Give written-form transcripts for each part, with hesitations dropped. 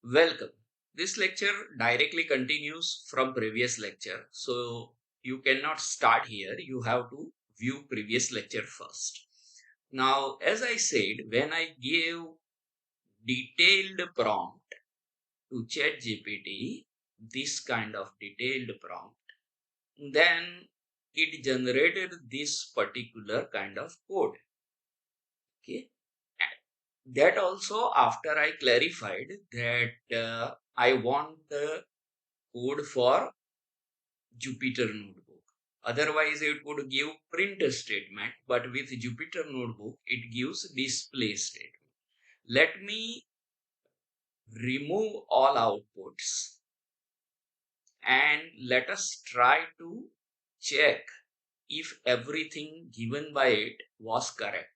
Welcome. This lecture directly continues from previous lecture. So you cannot start here. You have to view previous lecture first. Now, as I said, when I gave detailed prompt to ChatGPT, this kind of detailed prompt, then it generated this particular kind of code. Okay. That also after I clarified that I want the code for Jupyter Notebook. Otherwise, it would give print statement, but with Jupyter Notebook, it gives display statement. Let me remove all outputs and let us try to check if everything given by it was correct.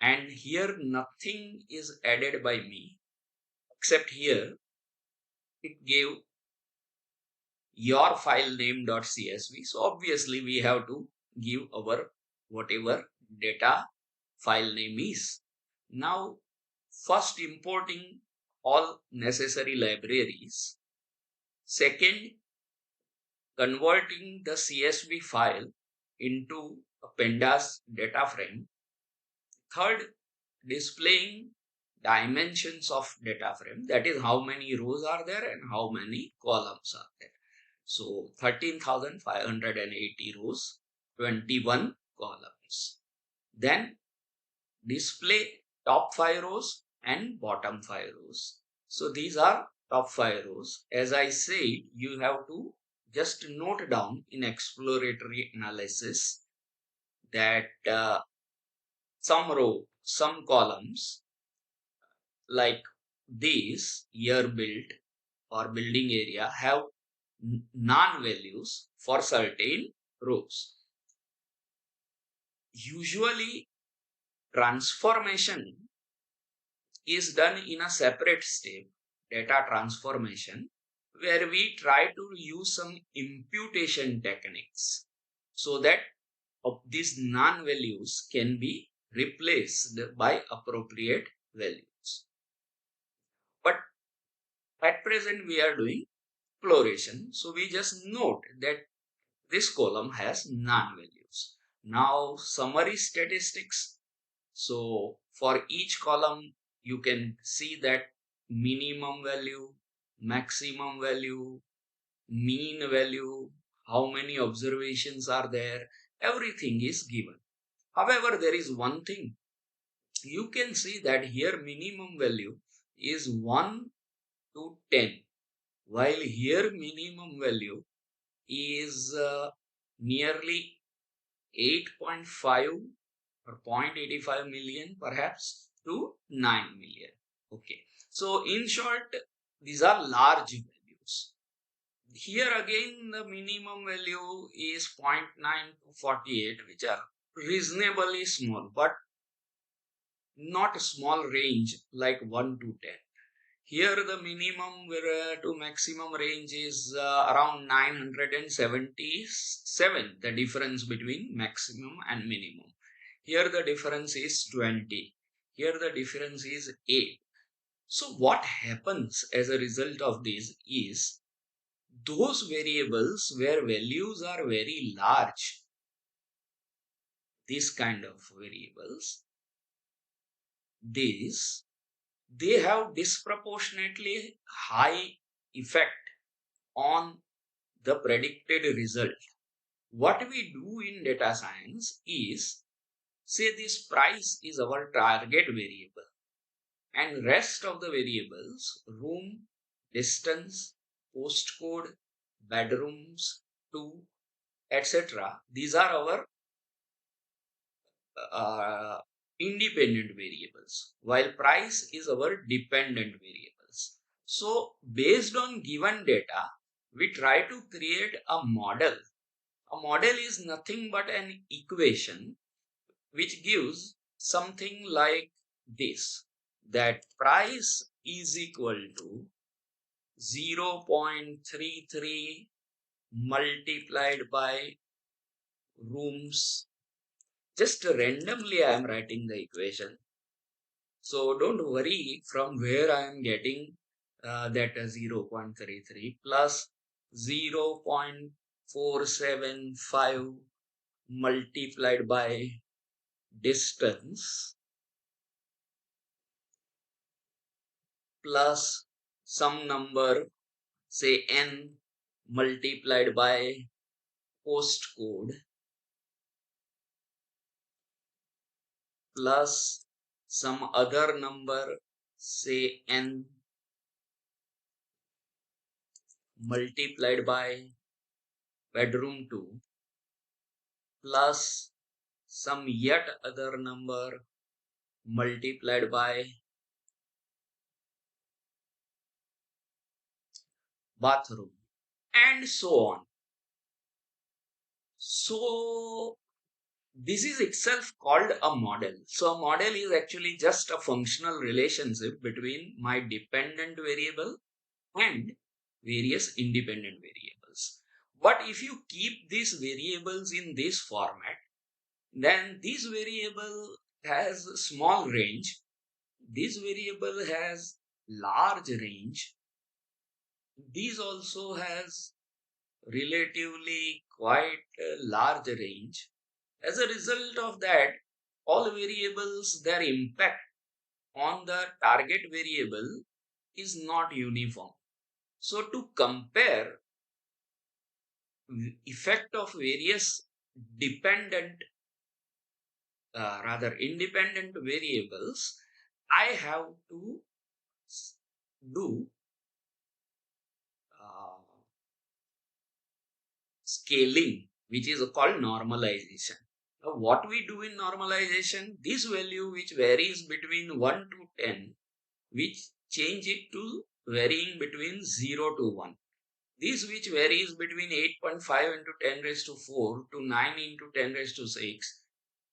And here nothing is added by me, except here it gave your file name.csv. So obviously we have to give our whatever data file name is. Now first importing all necessary libraries. Second, converting the CSV file into a pandas data frame. Third, displaying dimensions of data frame, that is how many rows are there and how many columns are there. So 13,580 rows, 21 columns. Then display top 5 rows and bottom 5 rows. So these are top 5 rows. As I said, you have to just note down in exploratory analysis that some columns like these year built or building area have non-values for certain rows. Usually transformation is done in a separate step, data transformation, where we try to use some imputation techniques so that these non-values can be replaced by appropriate values. But at present we are doing exploration, so we just note that this column has non-values. Now summary statistics. So for each column you can see that minimum value, maximum value, mean value, how many observations are there, everything is given. However, there is one thing. You can see that here minimum value is 1 to 10, while here minimum value is nearly 8.5 or 0.85 million perhaps to 9 million. Okay. So in short, these are large values. Here again the minimum value is 0.9 to 48, which are reasonably small, but not a small range like 1 to 10. Here the minimum to maximum range is around 977, the difference between maximum and minimum. Here the difference is 20. Here the difference is 8. So what happens as a result of this is those variables where values are very large, this kind of variables, these they have disproportionately high effect on the predicted result. What we do in data science is say this price is our target variable and rest of the variables, room, distance, postcode, bedrooms, two, etc. These are our uh, independent variables, while price is our dependent variables. So based on given data, we try to create a model. A model is nothing but an equation which gives something like this, that price is equal to 0.33 multiplied by rooms. Just randomly I am writing the equation. So don't worry from where I am getting that 0.33 plus 0.475 multiplied by distance plus some number, say n, multiplied by postcode plus some other number, say n, multiplied by bedroom 2 plus some yet other number multiplied by bathroom, and so on. So this is itself called a model. So a model is actually just a functional relationship between my dependent variable and various independent variables. But if you keep these variables in this format, then this variable has small range, this variable has large range, this also has relatively quite a large range. As a result of that, all variables, their impact on the target variable is not uniform. So to compare effect of various dependent, rather independent variables, I have to do uh, scaling, which is called normalization. Now, what we do in normalization, this value which varies between 1 to 10, which change it to varying between 0 to 1. This which varies between 8.5 into 10 raised to 4 to 9 into 10 raised to 6,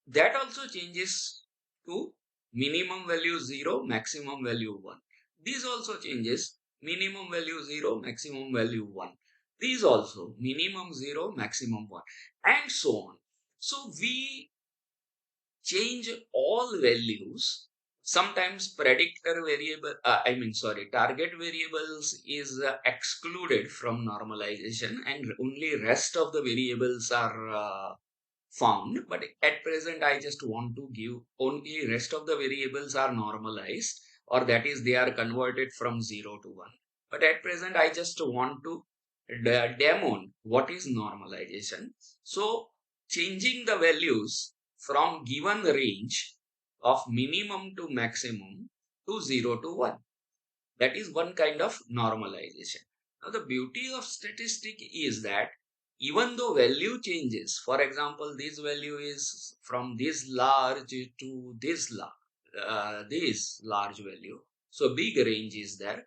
that also changes to minimum value 0, maximum value 1. This also changes minimum value 0, maximum value 1. These also minimum 0, maximum 1, and so on. So we change all values. Sometimes predictor variable, target variables is excluded from normalization, and only rest of the variables are found. But at present I just want to give only rest of the variables are normalized, or that is they are converted from 0 to 1. But at present I just want to demo what is normalization. So changing the values from given range of minimum to maximum to 0 to 1, that is one kind of normalization. Now the beauty of statistic is that even though value changes, for example, this value is from this large to this large value, so big range is there.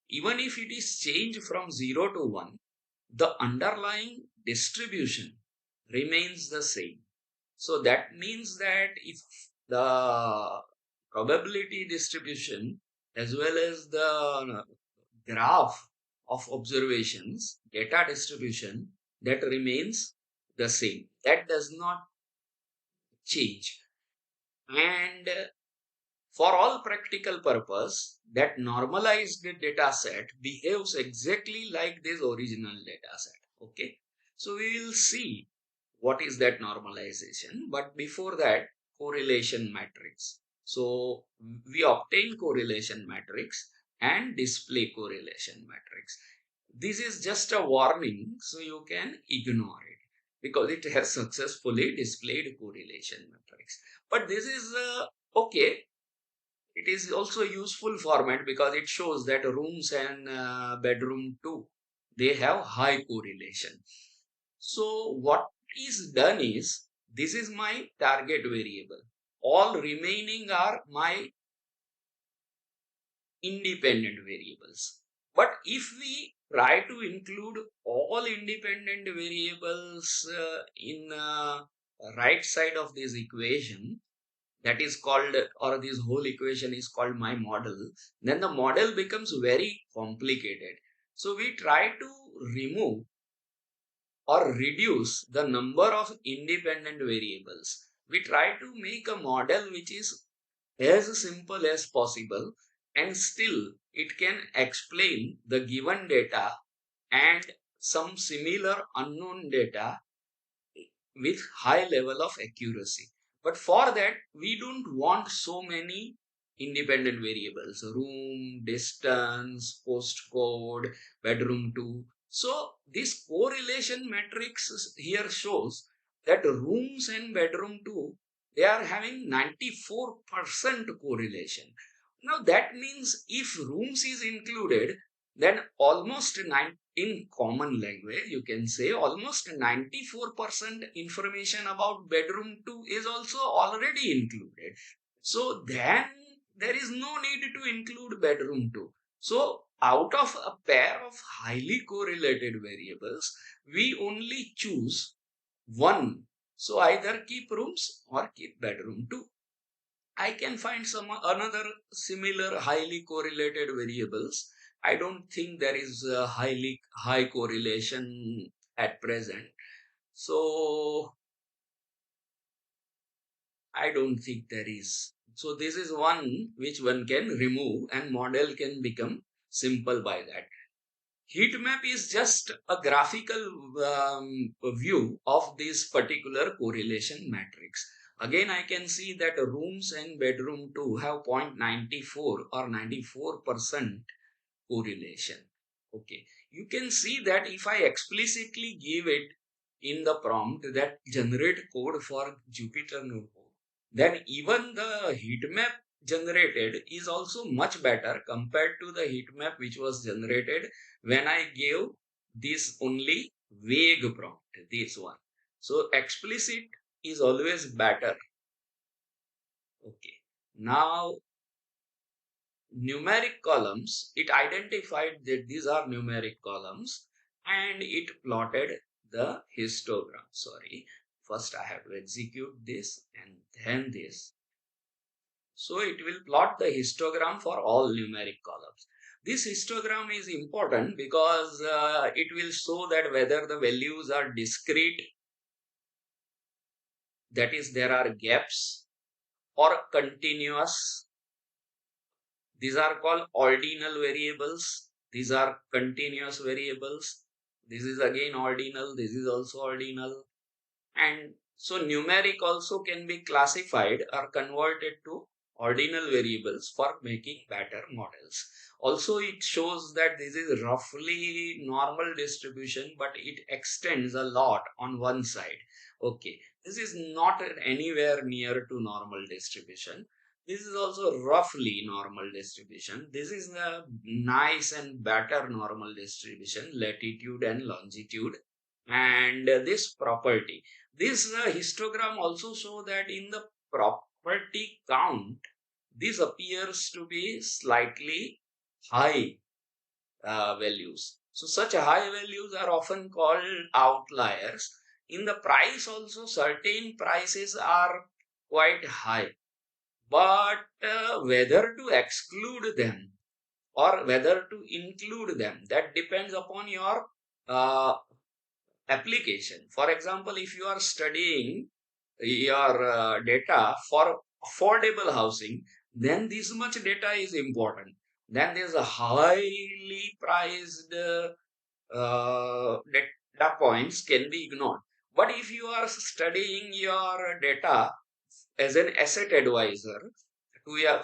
Even if it is changed from 0 to 1, the underlying distribution remains the same. So that means that if the probability distribution as well as the graph of observations, data distribution, that remains the same. That does not change. And for all practical purpose, that normalized data set behaves exactly like this original data set. Okay. So we will see what is that normalization. But before that, correlation matrix. So we obtain correlation matrix and display correlation matrix. This is just a warning, so you can ignore it because it has successfully displayed correlation matrix. But this is okay. It is also a useful format because it shows that rooms and bedroom too, they have high correlation. So what is done is, this is my target variable. All remaining are my independent variables. But if we try to include all independent variables in right side of this equation, that is called, or this whole equation is called my model, then the model becomes very complicated. So we try to remove or reduce the number of independent variables. We try to make a model which is as simple as possible, and still it can explain the given data and some similar unknown data with high level of accuracy. But for that, we don't want so many independent variables: room, distance, postcode, bedroom 2. So this correlation matrix here shows that rooms and bedroom 2, they are having 94% correlation. Now that means if rooms is included, then almost in common language, you can say almost 94% information about bedroom 2 is also already included. So then there is no need to include bedroom 2. So out of a pair of highly correlated variables, we only choose one. So either keep rooms or keep bedroom 2. I can find some another similar highly correlated variables. I don't think there is a highly high correlation at present. So I don't think there is. So this is one which one can remove and model can become simple by that. Heat map is just a graphical view of this particular correlation matrix. Again, I can see that rooms and bedroom 2 have 0.94 or 94% correlation. Okay, you can see that if I explicitly give it in the prompt that generate code for Jupyter Notebook, then even the heat map generated is also much better compared to the heat map which was generated when I gave this only vague prompt, this one. So explicit is always better. Okay, now numeric columns, it identified that these are numeric columns and it plotted the histogram. Sorry, first I have to execute this and then this. So it will plot the histogram for all numeric columns. This histogram is important because it will show that whether the values are discrete, that is there are gaps, or continuous. These are called ordinal variables. These are continuous variables. This is again ordinal. This is also ordinal. And so numeric also can be classified or converted to ordinal variables for making better models. Also, it shows that this is roughly normal distribution, but it extends a lot on one side. Okay, this is not anywhere near to normal distribution. This is also roughly normal distribution. This is a nice and better normal distribution, latitude and longitude. And this property, this histogram also show that in the property count, this appears to be slightly high values. So such high values are often called outliers. In the price also, certain prices are quite high, but whether to exclude them or whether to include them, that depends upon your uh, application. For example, if you are studying your data for affordable housing, then this much data is important. Then there's a highly priced data points can be ignored. But if you are studying your data as an asset advisor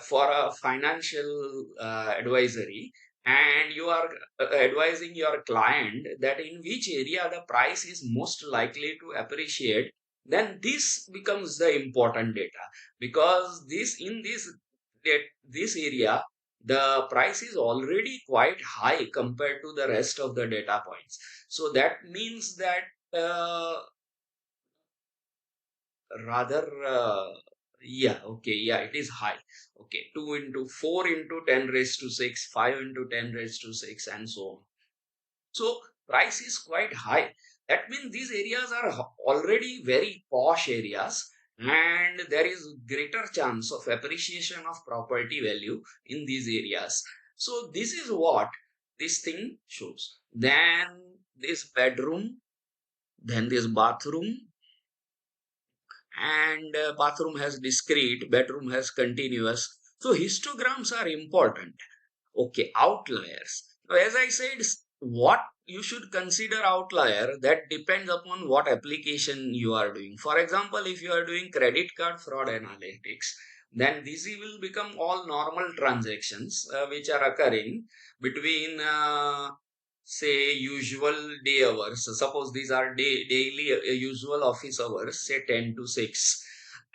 for a financial advisory, and you are advising your client that in which area the price is most likely to appreciate, then this becomes the important data, because this area the price is already quite high compared to the rest of the data points. So that means that uh, rather yeah, okay, yeah, it is high. Okay, 2 into 4 into 10 raised to 6, 5 into 10 raised to 6, and so on. So price is quite high. That means these areas are already very posh areas, and there is greater chance of appreciation of property value in these areas. So this is what this thing shows. Then this bedroom, then this bathroom, and bathroom has discrete, bedroom has continuous. So histograms are important. Okay, outliers. So as I said, what you should consider outlier, that depends upon what application you are doing. For example, if you are doing credit card fraud analytics, then this will become all normal transactions which are occurring between say usual day hours. So suppose these are daily usual office hours, say 10 to 6,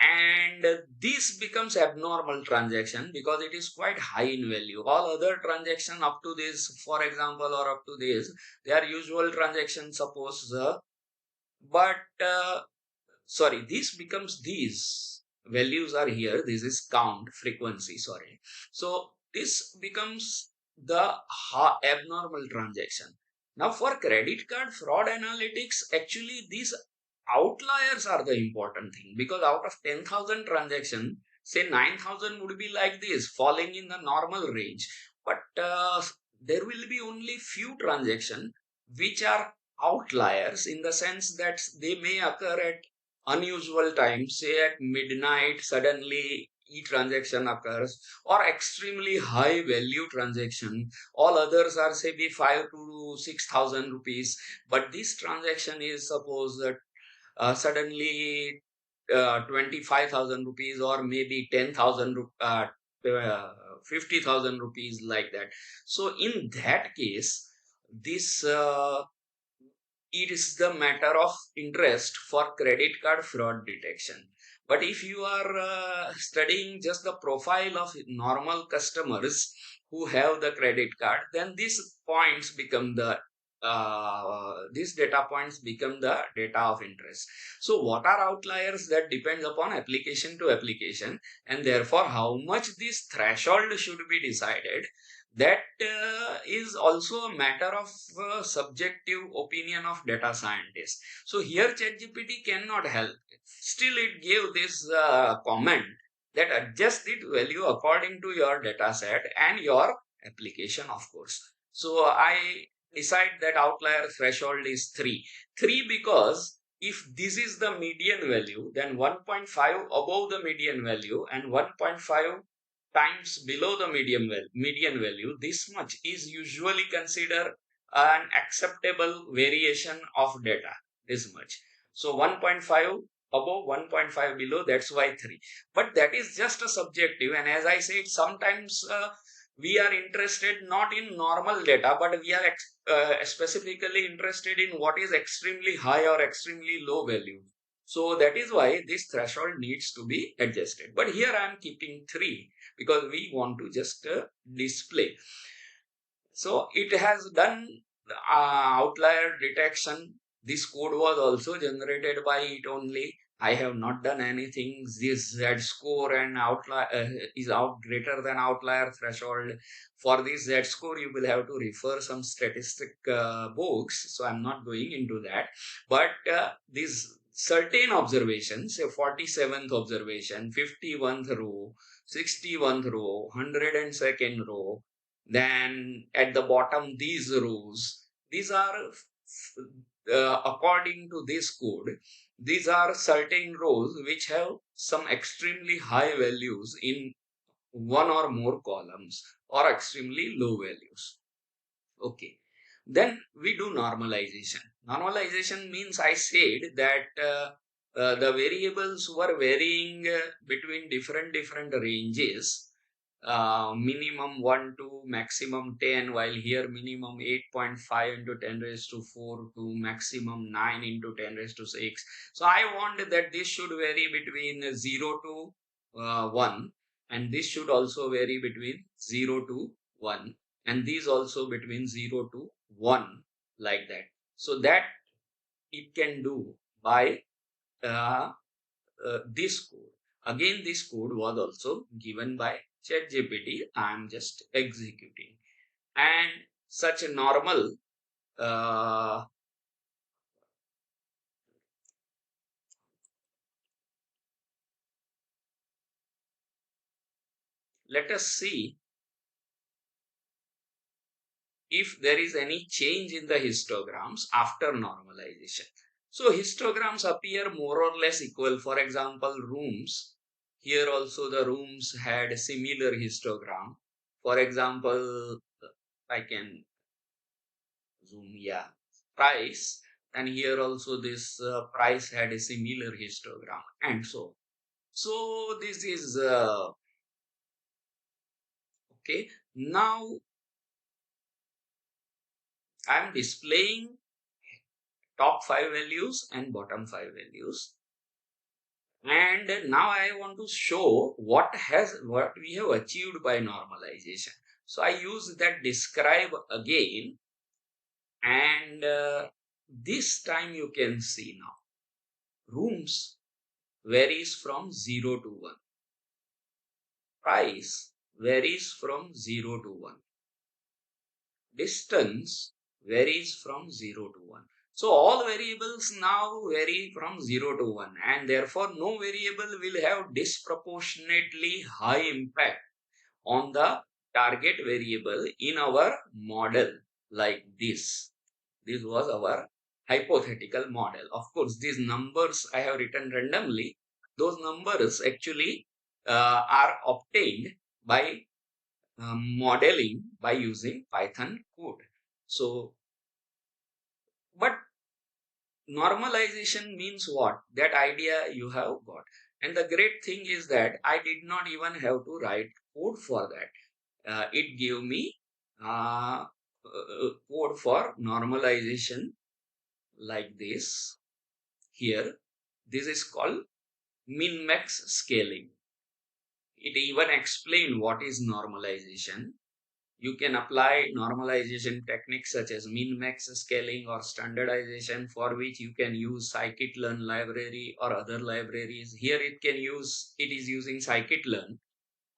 and this becomes abnormal transaction because it is quite high in value. All other transaction up to this, for example, or up to this, they are usual transactions, suppose, but sorry, this becomes, these values are here, this is count frequency, sorry. So this becomes the abnormal transaction. Now for credit card fraud analytics, actually these outliers are the important thing, because out of 10,000 transaction, say 9,000 would be like this, falling in the normal range, but there will be only few transaction which are outliers, in the sense that they may occur at unusual times, say at midnight, suddenly e-transaction occurs, or extremely high value transaction. All others are say be 5 to 6,000 rupees, but this transaction is suppose suddenly 25,000 rupees, or maybe 10,000 uh, 50,000 rupees, like that. So in that case, this it is the matter of interest for credit card fraud detection. But if you are studying just the profile of normal customers who have the credit card, then these data points become the data of interest. So what are outliers? That depends upon application to application, and therefore how much this threshold should be decided, that is also a matter of subjective opinion of data scientists. So here ChatGPT cannot help. Still, it gave this comment that adjust it value according to your data set and your application, of course. So I decide that outlier threshold is 3. 3 because if this is the median value, then 1.5 above the median value and 1.5 times below the median value, this much is usually considered an acceptable variation of data, this much. So 1.5 above, 1.5 below, that's why 3. But that is just a subjective, and as I said, sometimes we are interested not in normal data, but we are specifically interested in what is extremely high or extremely low value. So that is why this threshold needs to be adjusted. But here I am keeping 3 because we want to just display. So it has done outlier detection. This code was also generated by it only. I have not done anything. This Z score and outlier is out greater than outlier threshold. For this Z score, you will have to refer some statistic books. So I'm not going into that. But these certain observations, say 47th observation, 51st row, 61st row, 102nd row, then at the bottom, these rows, these are according to this code, these are certain rows which have some extremely high values in one or more columns, or extremely low values. Okay. Then we do normalization. Normalization means I said that the variables were varying between different ranges, minimum 1 to maximum 10, while here minimum 8.5 into 10 raised to 4 to maximum 9 into 10 raised to 6. So I want that this should vary between 0 to 1, and this should also vary between 0 to 1, and these also between 0 to 1, like that. So that it can do by uh, this code. Again, this code was also given by ChatGPT. I am just executing. And such a normal, uh, let us see if there is any change in the histograms after normalization. So histograms appear more or less equal. For example, rooms Here also the rooms had similar histogram. For example, I can zoom, yeah, price. And here also this price had a similar histogram and so. So this is okay. Now I'm displaying top five values and bottom five values. And now I want to show what we have achieved by normalization. So I use that describe again, and this time you can see now rooms varies from 0 to 1. Price varies from 0 to 1. Distance varies from 0 to 1. So all variables now vary from 0 to 1, and therefore no variable will have disproportionately high impact on the target variable in our model like this. This was our hypothetical model. Of course, these numbers I have written randomly. Those numbers actually are obtained by modeling by using Python code. So, but normalization means what? That idea you have got. And the great thing is that I did not even have to write code for that. It gave me code for normalization like this here. This is called min-max scaling. It even explained what is normalization. You can apply normalization techniques such as min-max scaling or standardization, for which you can use scikit-learn library or other libraries. Here it is using scikit-learn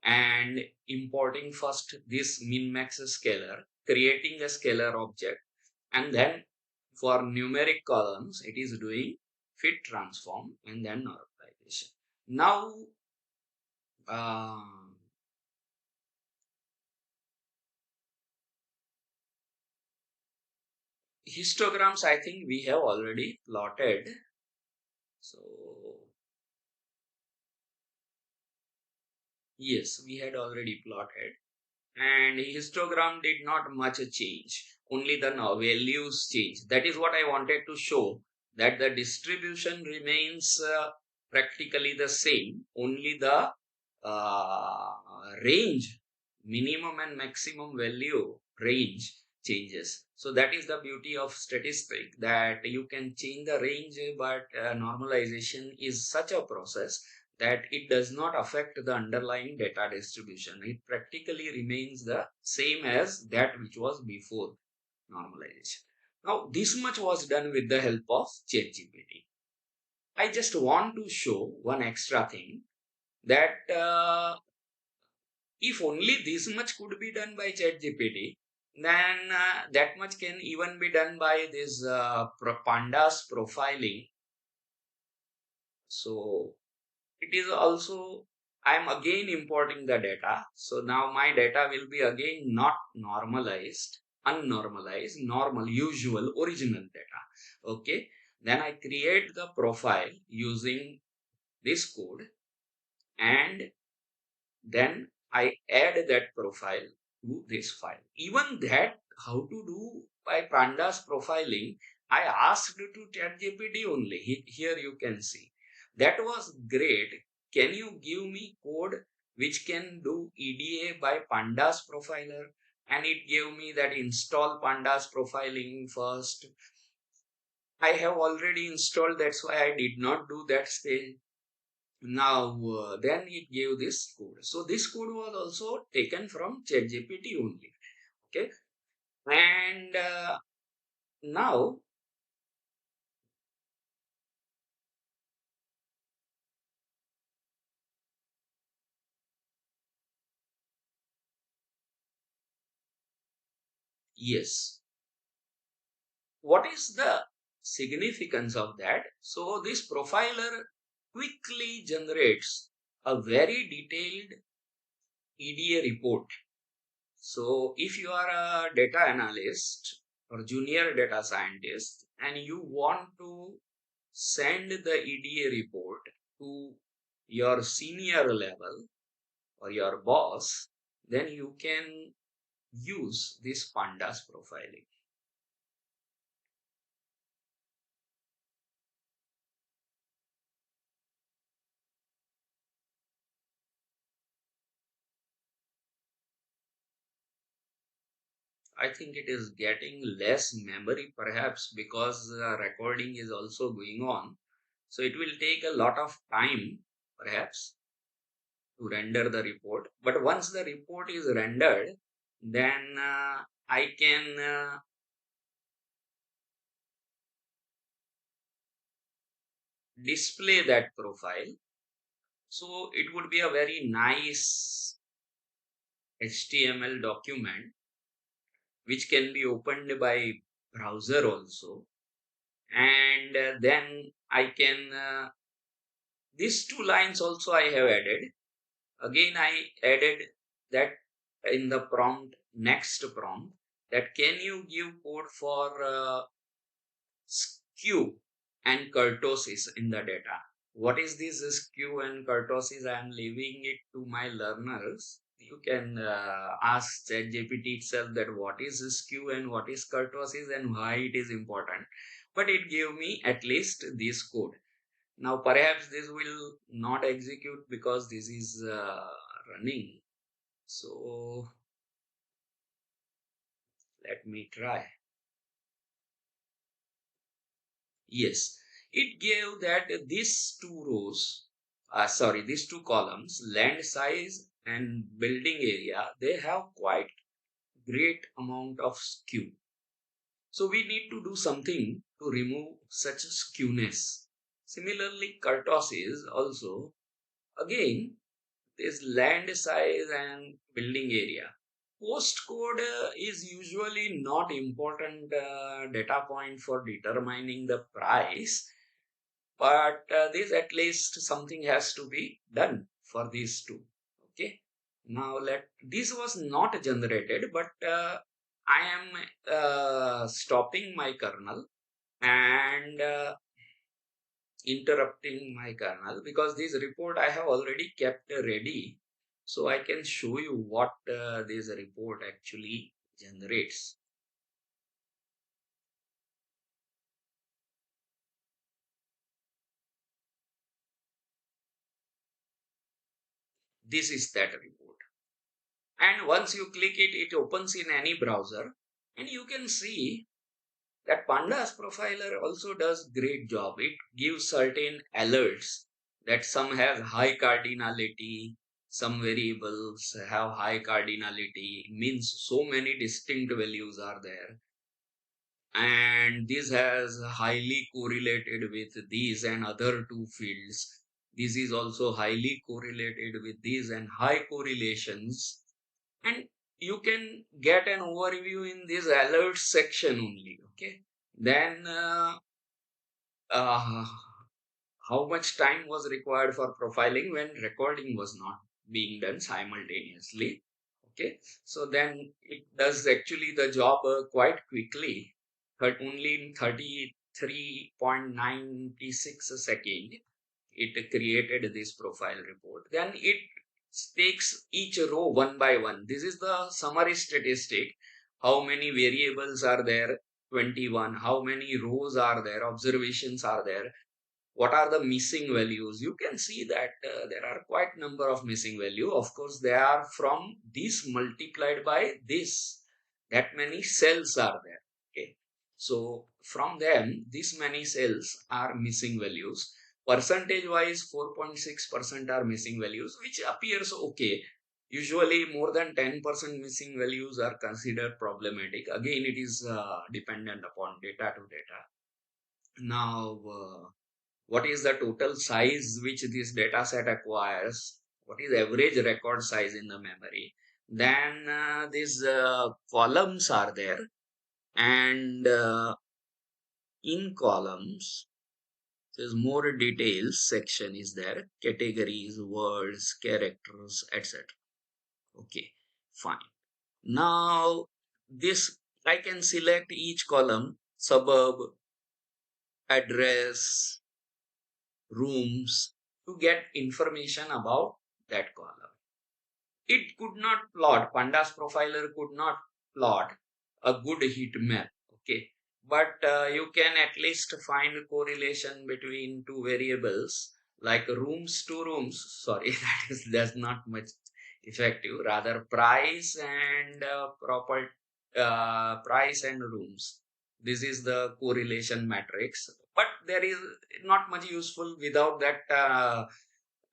and importing first this min-max scalar, creating a scalar object, and then for numeric columns it is doing fit transform and then normalization. Now uh, histograms I think we have already plotted. So yes, we had already plotted, and histogram did not much change. Only the values change. That is what I wanted to show, that the distribution remains practically the same. Only the uh, range, minimum and maximum value range changes. So that is the beauty of statistic, that you can change the range, but normalization is such a process that it does not affect the underlying data distribution. It practically remains the same as that which was before normalization. Now, this much was done with the help of ChatGPT. I just want to show one extra thing, that if only this much could be done by ChatGPT, then that much can even be done by this pandas profiling. So it is also, I am again importing the data. So now my data will be again not normalized, unnormalized, normal, usual, original data. Okay. Then I create the profile using this code, and then I add that profile to this file. Even that, how to do by pandas profiling, I asked to ChatGPT only. Here you can see. That was great. Can you give me code which can do EDA by pandas profiler? And it gave me that install pandas profiling first. I have already installed, that's why I did not do that stage. Now, then it gave this code. So this code was also taken from ChatGPT only. Okay. And now, yes. What is the significance of that? So this profiler quickly generates a very detailed EDA report. So if you are a data analyst or junior data scientist and you want to send the EDA report to your senior level or your boss, then you can use this pandas profiling. I think it is getting less memory perhaps because recording is also going on. So it will take a lot of time perhaps to render the report. But once the report is rendered, then I can display that profile. So it would be a very nice HTML document which can be opened by browser also. And then I can, these two lines also I have added. Again, I added that in the prompt, next prompt, that can you give code for skew and kurtosis in the data. What is this skew and kurtosis? I am leaving it to my learners. You can ask ChatGPT itself that what is skew and what is kurtosis and why it is important. But it gave me at least this code. Now perhaps this will not execute because this is running. So let me try. Yes, it gave that these two rows, these two columns, land size and building area, they have quite great amount of skew. So we need to do something to remove such skewness. Similarly, kurtosis also, again, this land size and building area. Postcode is usually not important data point for determining the price, but this at least something has to be done for these two. Okay, now let this was not generated, but I am stopping my kernel and interrupting my kernel because this report I have already kept ready, so I can show you what this report actually generates. This is that report, and once you click it, it opens in any browser, and you can see that pandas profiler also does great job. It gives certain alerts that some have high cardinality, some variables have high cardinality, means so many distinct values are there, and this has highly correlated with these and other two fields. This is also highly correlated with these and high correlations, and you can get an overview in this alert section only. Okay, then uh, how much time was required for profiling when recording was not being done simultaneously. Okay, so then it does actually the job quite quickly, but only in 33.96 a second it created this profile report. Then it takes each row one by one. This is the summary statistic. How many variables are there? 21. How many rows are there? Observations are there? What are the missing values? You can see that there are quite number of missing value. Of course, they are from this multiplied by this. That many cells are there. Okay. So from them, this many cells are missing values. Percentage wise, 4.6% are missing values, which appears okay. Usually more than 10% missing values are considered problematic. Again, it is dependent upon data to data. Now, what is the total size which this data set acquires? What is average record size in the memory? Then these columns are there, and in columns there's more details section is there, categories, words, characters, etc. Okay, fine. Now this I can select each column, suburb, address, rooms, to to get information about that column. It could not plot, Pandas profiler could not plot a good heat map, okay? But you can at least find a correlation between two variables like rooms to rooms. Sorry, that's not much effective. Rather, price and price and rooms. This is the correlation matrix. But there is not much useful without that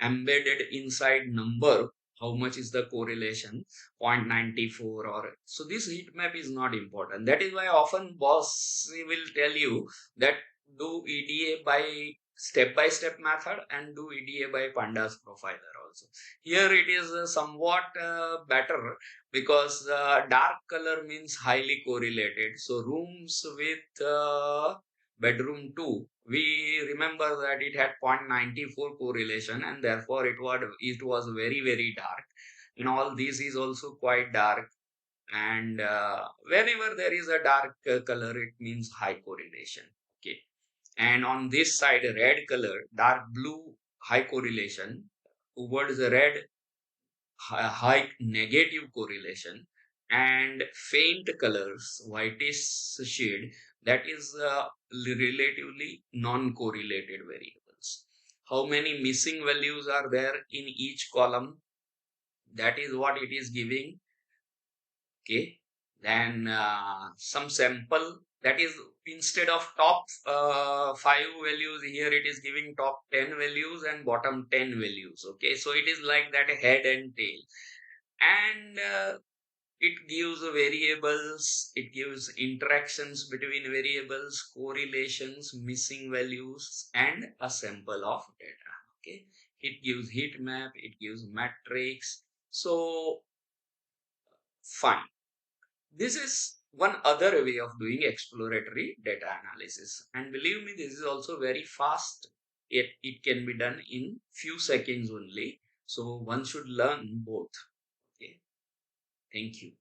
embedded inside number. How much is the correlation? 0.94, or so this heat map is not important. That is why often boss will tell you that do EDA by step method and do EDA by pandas profiler also. Here it is somewhat better, because dark color means highly correlated. So rooms with bedroom 2, we remember that it had 0.94 correlation, and therefore it was very very dark. And all this is also quite dark, and whenever there is a dark color, it means high correlation, okay? And on this side, red color, dark blue, high correlation. Towards the red, high negative correlation. And faint colors, whitish shade, that is relatively non-correlated variables. How many missing values are there in each column? That is what it is giving, okay? Then some sample, that is, instead of top 5 values, here it is giving top 10 values and bottom 10 values, okay? So it is like that, head and tail. And it gives variables, it gives interactions between variables, correlations, missing values, and a sample of data, okay? It gives heat map, it gives matrix. So fine. This is one other way of doing exploratory data analysis. And believe me, this is also very fast. It can be done in few seconds only. So one should learn both. Okay. Thank you.